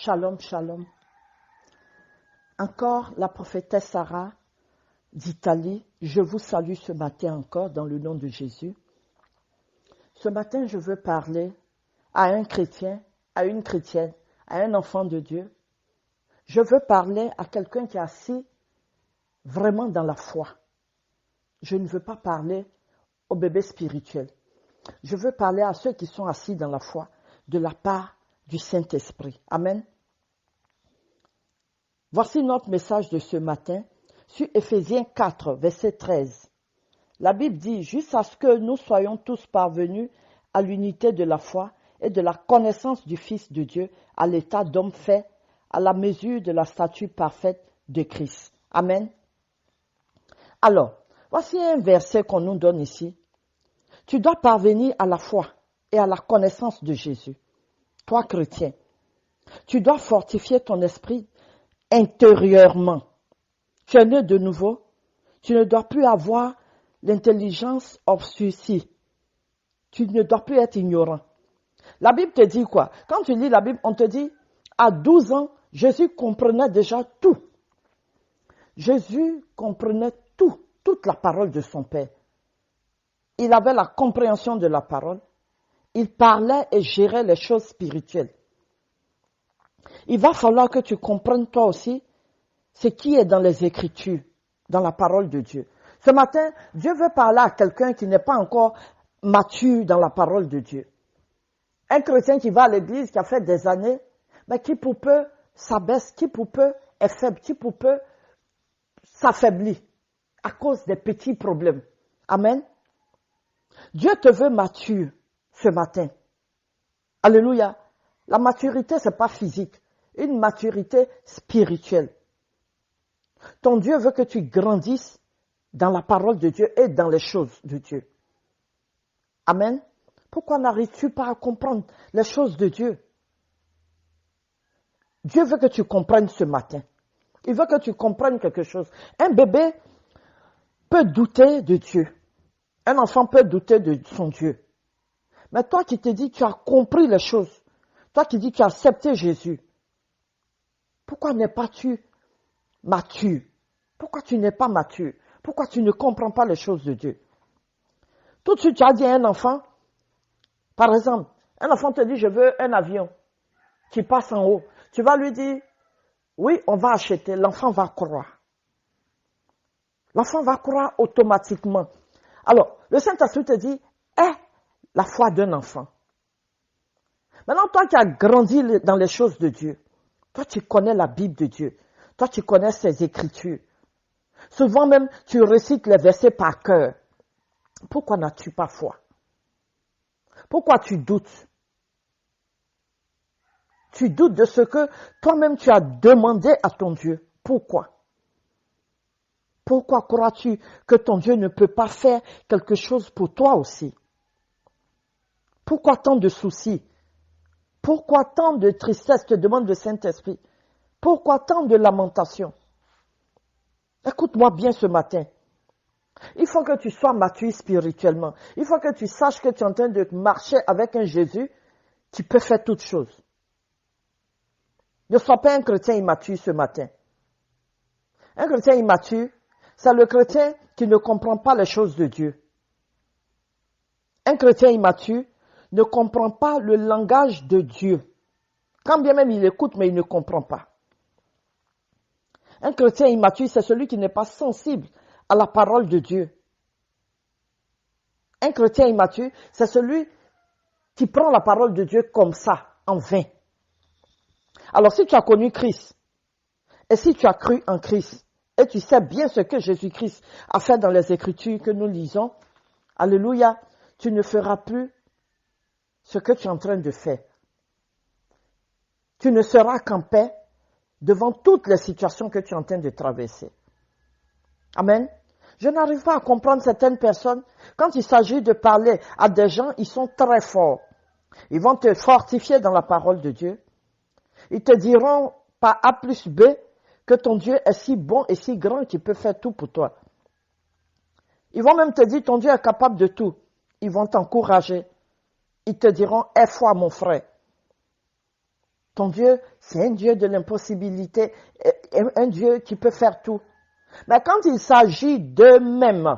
Shalom, shalom. Encore la prophétesse Sarah d'Italie, je vous salue ce matin encore dans le nom de Jésus. Ce matin, je veux parler à un chrétien, à une chrétienne, à un enfant de Dieu. Je veux parler à quelqu'un qui est assis vraiment dans la foi. Je ne veux pas parler au bébé spirituel. Je veux parler à ceux qui sont assis dans la foi de la part du Saint-Esprit. Amen. Voici notre message de ce matin sur Éphésiens 4, verset 13. La Bible dit, jusqu'à ce que nous soyons tous parvenus à l'unité de la foi et de la connaissance du Fils de Dieu, à l'état d'homme fait, à la mesure de la stature parfaite de Christ. Amen. Alors, voici un verset qu'on nous donne ici. Tu dois parvenir à la foi et à la connaissance de Jésus. Toi, chrétien, tu dois fortifier ton esprit intérieurement. Tu es né de nouveau. Tu ne dois plus avoir l'intelligence obscurcie. Tu ne dois plus être ignorant. La Bible te dit quoi? Quand tu lis la Bible, on te dit, à 12 ans, Jésus comprenait déjà tout. Jésus comprenait tout, toute la parole de son Père. Il avait la compréhension de la parole. Il parlait et gérait les choses spirituelles. Il va falloir que tu comprennes toi aussi ce qui est dans les Écritures, dans la parole de Dieu. Ce matin, Dieu veut parler à quelqu'un qui n'est pas encore mature dans la parole de Dieu. Un chrétien qui va à l'église, qui a fait des années, mais qui pour peu s'abaisse, qui pour peu est faible, qui pour peu s'affaiblit à cause des petits problèmes. Amen. Dieu te veut mature ce matin. Alléluia. La maturité, c'est pas physique. Une maturité spirituelle. Ton Dieu veut que tu grandisses dans la parole de Dieu et dans les choses de Dieu. Amen. Pourquoi n'arrives-tu pas à comprendre les choses de Dieu? Dieu veut que tu comprennes ce matin. Il veut que tu comprennes quelque chose. Un bébé peut douter de Dieu. Un enfant peut douter de son Dieu. Mais toi qui te dis, tu as compris les choses. Toi qui dis, tu as accepté Jésus. Pourquoi n'es pas-tu mature? Pourquoi tu n'es pas mature? Pourquoi tu ne comprends pas les choses de Dieu? Tout de suite, tu as dit à un enfant, par exemple, un enfant te dit, je veux un avion qui passe en haut. Tu vas lui dire, oui, on va acheter. L'enfant va croire. L'enfant va croire automatiquement. Alors, le Saint-Esprit te dit, aie la foi d'un enfant. Maintenant, toi qui as grandi dans les choses de Dieu, toi tu connais la Bible de Dieu, toi tu connais ses Écritures. Souvent même, tu récites les versets par cœur. Pourquoi n'as-tu pas foi? Pourquoi tu doutes? Tu doutes de ce que toi-même tu as demandé à ton Dieu. Pourquoi? Pourquoi crois-tu que ton Dieu ne peut pas faire quelque chose pour toi aussi? Pourquoi tant de soucis? Pourquoi tant de tristesse, te demande le Saint-Esprit? Pourquoi tant de lamentations? Écoute-moi bien ce matin. Il faut que tu sois mature spirituellement. Il faut que tu saches que tu es en train de marcher avec un Jésus qui peut faire toutes choses. Ne sois pas un chrétien immature ce matin. Un chrétien immature, c'est le chrétien qui ne comprend pas les choses de Dieu. Un chrétien immature ne comprend pas le langage de Dieu. Quand bien même il écoute, mais il ne comprend pas. Un chrétien immature, c'est celui qui n'est pas sensible à la parole de Dieu. Un chrétien immature, c'est celui qui prend la parole de Dieu comme ça, en vain. Alors si tu as connu Christ, et si tu as cru en Christ, et tu sais bien ce que Jésus-Christ a fait dans les Écritures que nous lisons, alléluia, tu ne feras plus ce que tu es en train de faire. Tu ne seras qu'en paix devant toutes les situations que tu es en train de traverser. Amen. Je n'arrive pas à comprendre certaines personnes. Quand il s'agit de parler à des gens, ils sont très forts. Ils vont te fortifier dans la parole de Dieu. Ils te diront par A plus B que ton Dieu est si bon et si grand qu'il peut faire tout pour toi. Ils vont même te dire ton Dieu est capable de tout. Ils vont t'encourager. Ils te diront, aie foi mon frère. Ton Dieu, c'est un Dieu de l'impossibilité, un Dieu qui peut faire tout. Mais quand il s'agit d'eux-mêmes,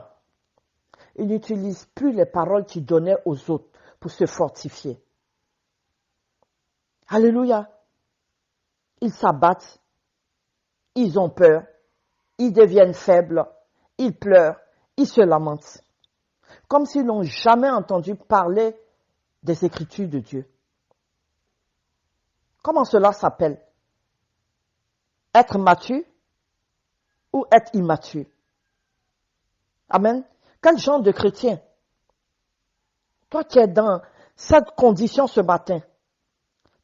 ils n'utilisent plus les paroles qu'ils donnaient aux autres pour se fortifier. Alléluia. Ils s'abattent, ils ont peur, ils deviennent faibles, ils pleurent, ils se lamentent. Comme s'ils n'ont jamais entendu parler des Écritures de Dieu. Comment cela s'appelle? Être mature ou être immature? Amen. Quel genre de chrétien? Toi qui es dans cette condition ce matin,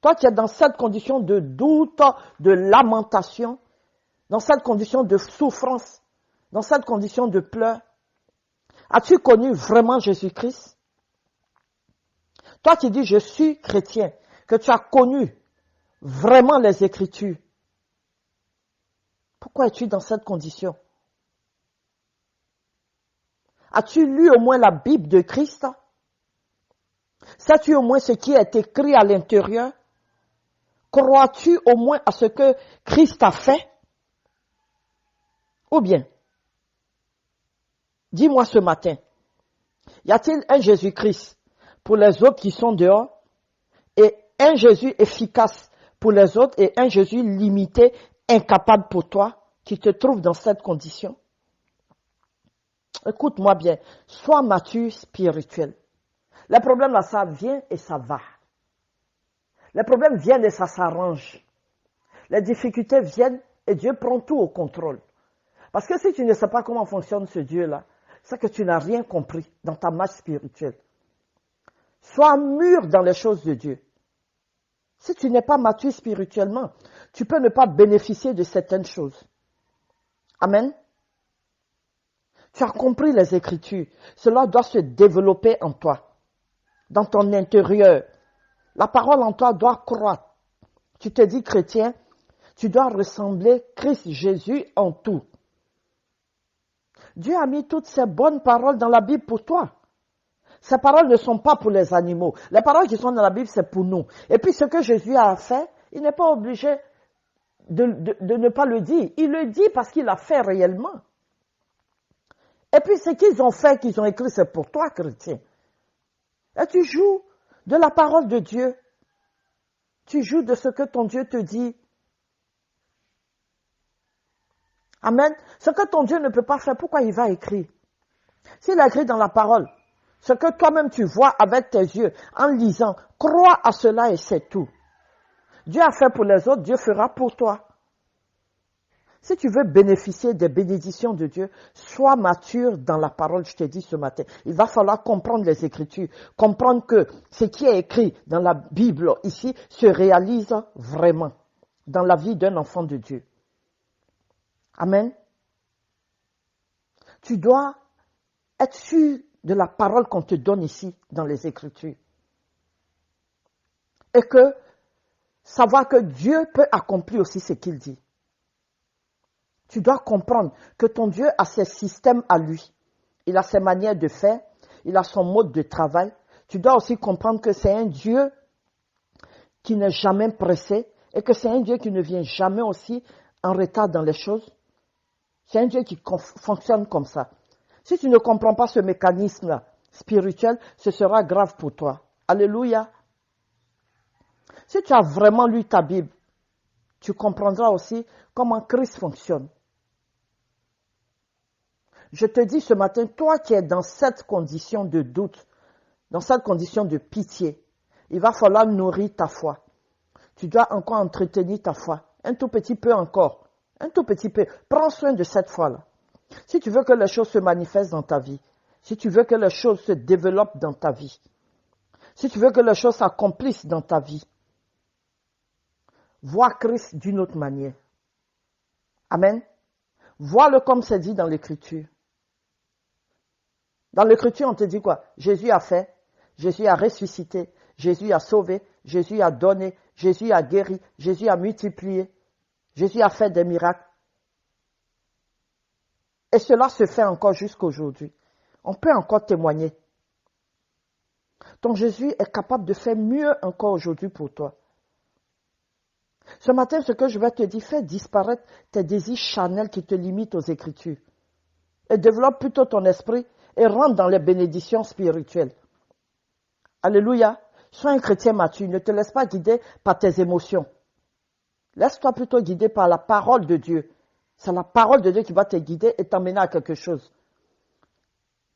toi qui es dans cette condition de doute, de lamentation, dans cette condition de souffrance, dans cette condition de pleurs, as-tu connu vraiment Jésus-Christ? Toi qui dis je suis chrétien, que tu as connu vraiment les Écritures, pourquoi es-tu dans cette condition? As-tu lu au moins la Bible de Christ? Sais-tu au moins ce qui est écrit à l'intérieur? Crois-tu au moins à ce que Christ a fait? Ou bien, dis-moi ce matin, y a-t-il un Jésus-Christ pour les autres qui sont dehors et un Jésus efficace pour les autres et un Jésus limité, incapable pour toi qui te trouve dans cette condition? Écoute-moi bien, sois mature spirituel. Les problèmes là, ça vient et ça va. Les problèmes viennent et ça s'arrange. Les difficultés viennent et Dieu prend tout au contrôle. Parce que si tu ne sais pas comment fonctionne ce Dieu-là, c'est que tu n'as rien compris dans ta marche spirituelle. Sois mûr dans les choses de Dieu. Si tu n'es pas mature spirituellement, tu peux ne pas bénéficier de certaines choses. Amen. Tu as compris les Écritures. Cela doit se développer en toi, dans ton intérieur. La parole en toi doit croître. Tu te dis chrétien, tu dois ressembler Christ Jésus en tout. Dieu a mis toutes ces bonnes paroles dans la Bible pour toi. Ces paroles ne sont pas pour les animaux. Les paroles qui sont dans la Bible, c'est pour nous. Et puis ce que Jésus a fait, il n'est pas obligé de ne pas le dire. Il le dit parce qu'il l'a fait réellement. Et puis ce qu'ils ont fait, qu'ils ont écrit, c'est pour toi, chrétien. Et tu joues de la parole de Dieu. Tu joues de ce que ton Dieu te dit. Amen. Ce que ton Dieu ne peut pas faire, pourquoi il va écrire? S'il a écrit dans la parole, ce que toi-même tu vois avec tes yeux, en lisant, crois à cela et c'est tout. Dieu a fait pour les autres, Dieu fera pour toi. Si tu veux bénéficier des bénédictions de Dieu, sois mature dans la parole, je t'ai dit ce matin. Il va falloir comprendre les Écritures, comprendre que ce qui est écrit dans la Bible ici se réalise vraiment dans la vie d'un enfant de Dieu. Amen. Tu dois être sûr de la parole qu'on te donne ici dans les Écritures. Et que savoir que Dieu peut accomplir aussi ce qu'il dit. Tu dois comprendre que ton Dieu a ses systèmes à lui. Il a ses manières de faire, il a son mode de travail. Tu dois aussi comprendre que c'est un Dieu qui n'est jamais pressé et que c'est un Dieu qui ne vient jamais aussi en retard dans les choses. C'est un Dieu qui fonctionne comme ça. Si tu ne comprends pas ce mécanisme spirituel, ce sera grave pour toi. Alléluia. Si tu as vraiment lu ta Bible, tu comprendras aussi comment Christ fonctionne. Je te dis ce matin, toi qui es dans cette condition de doute, dans cette condition de pitié, il va falloir nourrir ta foi. Tu dois encore entretenir ta foi. Un tout petit peu encore. Un tout petit peu. Prends soin de cette foi-là. Si tu veux que les choses se manifestent dans ta vie, si tu veux que les choses se développent dans ta vie, si tu veux que les choses s'accomplissent dans ta vie, vois Christ d'une autre manière. Amen. Vois-le comme c'est dit dans l'Écriture. Dans l'Écriture, on te dit quoi? Jésus a fait, Jésus a ressuscité, Jésus a sauvé, Jésus a donné, Jésus a guéri, Jésus a multiplié, Jésus a fait des miracles. Et cela se fait encore jusqu'aujourd'hui. On peut encore témoigner. Ton Jésus est capable de faire mieux encore aujourd'hui pour toi. Ce matin, ce que je vais te dire, fais disparaître tes désirs charnels qui te limitent aux Écritures. Et développe plutôt ton esprit et rentre dans les bénédictions spirituelles. Alléluia. Sois un chrétien mature. Ne te laisse pas guider par tes émotions. Laisse-toi plutôt guider par la parole de Dieu. C'est la parole de Dieu qui va te guider et t'emmener à quelque chose.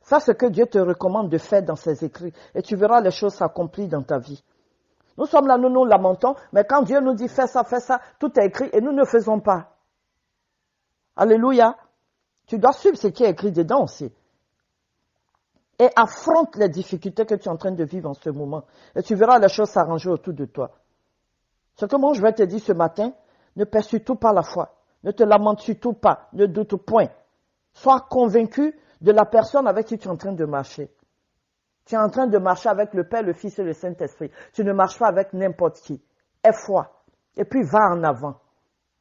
Fais ce que Dieu te recommande de faire dans ses écrits et tu verras les choses s'accomplir dans ta vie. Nous sommes là, nous nous lamentons, mais quand Dieu nous dit fais ça, tout est écrit et nous ne faisons pas. Alléluia. Tu dois suivre ce qui est écrit dedans aussi. Et affronte les difficultés que tu es en train de vivre en ce moment. Et tu verras les choses s'arranger autour de toi. Ce que moi je vais te dire ce matin, ne perds surtout pas la foi. Ne te lamente surtout pas. Ne doute point. Sois convaincu de la personne avec qui tu es en train de marcher. Tu es en train de marcher avec le Père, le Fils et le Saint-Esprit. Tu ne marches pas avec n'importe qui. Aie foi. Et puis va en avant.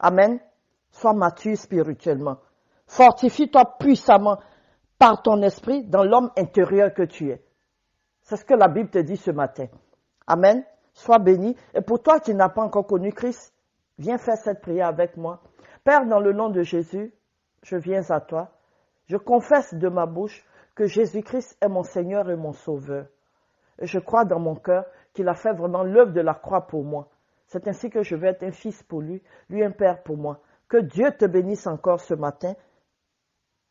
Amen. Sois mature spirituellement. Fortifie-toi puissamment par ton esprit dans l'homme intérieur que tu es. C'est ce que la Bible te dit ce matin. Amen. Sois béni. Et pour toi qui n'as pas encore connu Christ, viens faire cette prière avec moi. Père, dans le nom de Jésus, je viens à toi. Je confesse de ma bouche que Jésus-Christ est mon Seigneur et mon Sauveur. Et je crois dans mon cœur qu'il a fait vraiment l'œuvre de la croix pour moi. C'est ainsi que je vais être un fils pour lui un père pour moi. Que Dieu te bénisse encore ce matin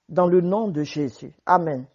dans le nom de Jésus. Amen.